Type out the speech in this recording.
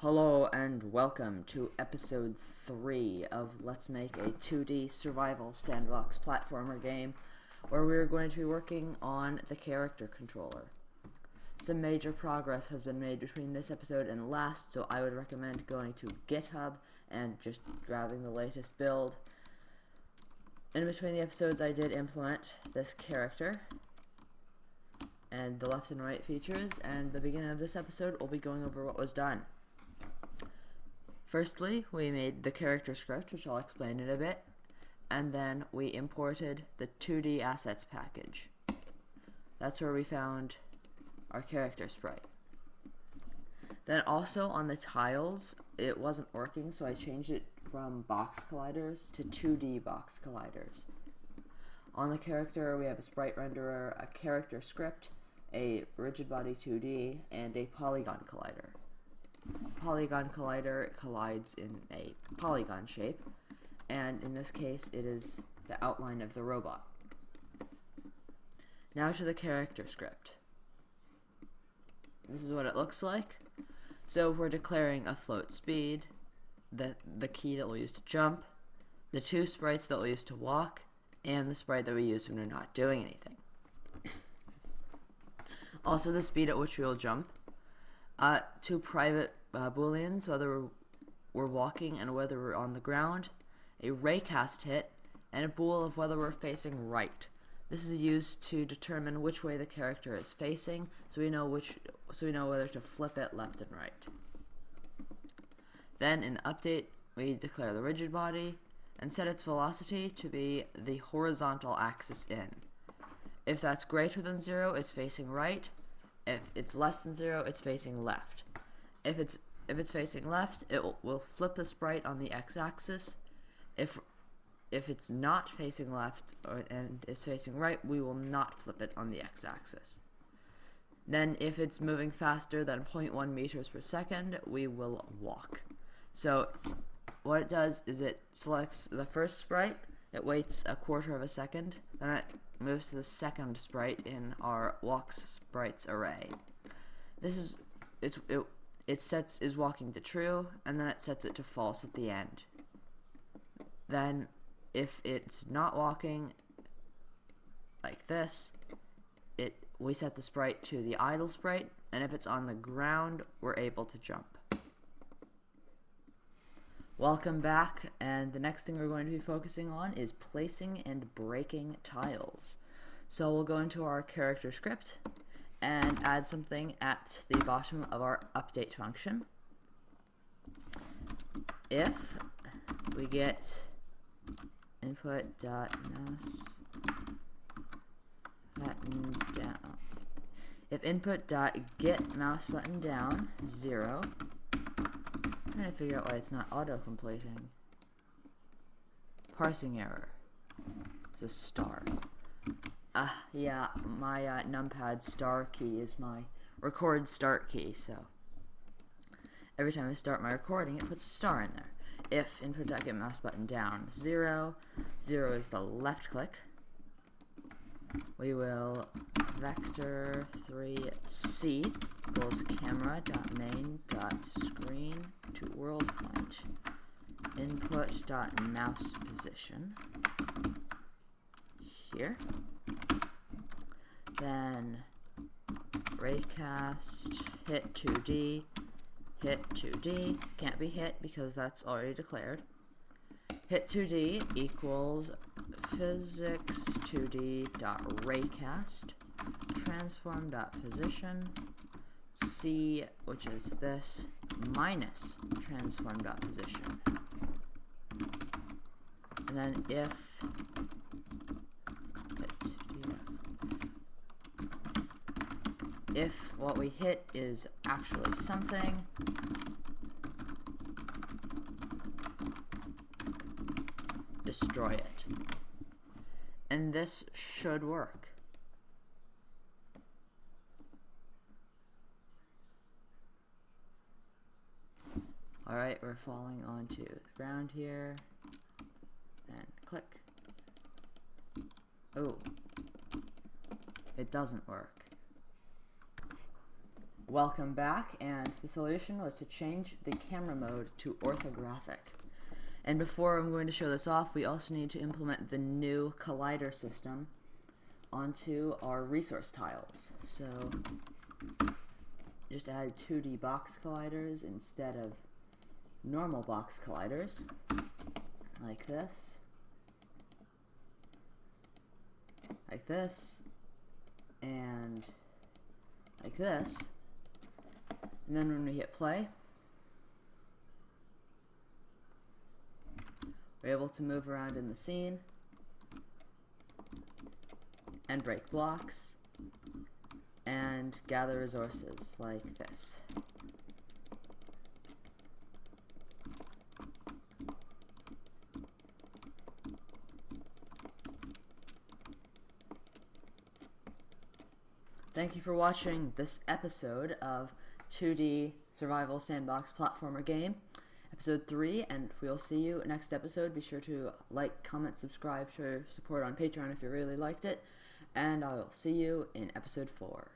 Hello and welcome to episode 3 of Let's Make a 2D Survival Sandbox platformer game where we're going to be working on the character controller. Some major progress has been made between this episode and last, so I would recommend going to GitHub and just grabbing the latest build. In between the episodes I did implement this character and the left and right features, and the beginning of this episode we'll be going over what was done. Firstly, we made the character script, which I'll explain in a bit, and then we imported the 2D assets package. That's where we found our character sprite. Then also on the tiles, it wasn't working, so I changed it from box colliders to 2D box colliders. On the character, we have a sprite renderer, a character script, a rigid body 2D, and a polygon collider. Polygon collider collides in a polygon shape, and in this case it is the outline of the robot. Now to the character script. This is what it looks like. So we're declaring a float speed, the key that we'll use to jump, the two sprites that we'll use to walk, and the sprite that we use when we're not doing anything. Also the speed at which we will jump. Two private booleans, whether we're walking and whether we're on the ground, a raycast hit, and a bool of whether we're facing right. This is used to determine which way the character is facing, so we know whether to flip it left and right. Then in update, we declare the rigid body and set its velocity to be the horizontal axis in. If that's greater than 0, it's facing right. If it's less than 0, it's facing left. If it's facing left, will flip the sprite on the x-axis. If it's not facing left and it's facing right, we will not flip it on the x-axis. Then if it's moving faster than 0.1 meters per second, we will walk. So what it does is it selects the first sprite, it waits a quarter of a second, then it moves to the second sprite in our walks sprites array. It sets is walking to true, and then it sets it to false at the end. Then if it's not walking like this, we set the sprite to the idle sprite, and if it's on the ground, we're able to jump. Welcome back, and the next thing we're going to be focusing on is placing and breaking tiles. So we'll go into our character script and add something at the bottom of our update function. If we get input.mouse button down, if input.get mouse button down 0, I'm trying to figure out why it's not auto-completing. Parsing error. It's a star. Yeah, my numpad star key is my record start key, so every time I start my recording, it puts a star in there. If input.get mouse button down 0, 0 is the left click, we will vector 3c equals camera.main.screen to world point input.mouse position here. Then raycast hit 2D, hit 2D, can't be hit because that's already declared. Hit 2D equals physics 2D.raycast transform.position C, which is this, minus transform.position. And then if what we hit is actually something, destroy it. And this should work. Alright, we're falling onto the ground here. And click. Oh. It doesn't work. Welcome back, and the solution was to change the camera mode to orthographic. And before I'm going to show this off, we also need to implement the new collider system onto our resource tiles. So just add 2D box colliders instead of normal box colliders, like this, and like this. And then when we hit play, we're able to move around in the scene and break blocks and gather resources like this. Thank you for watching this episode of 2D Survival Sandbox Platformer Game, Episode 3, and we'll see you next episode. Be sure to like, comment, subscribe, show your support on Patreon if you really liked it, and I will see you in Episode 4.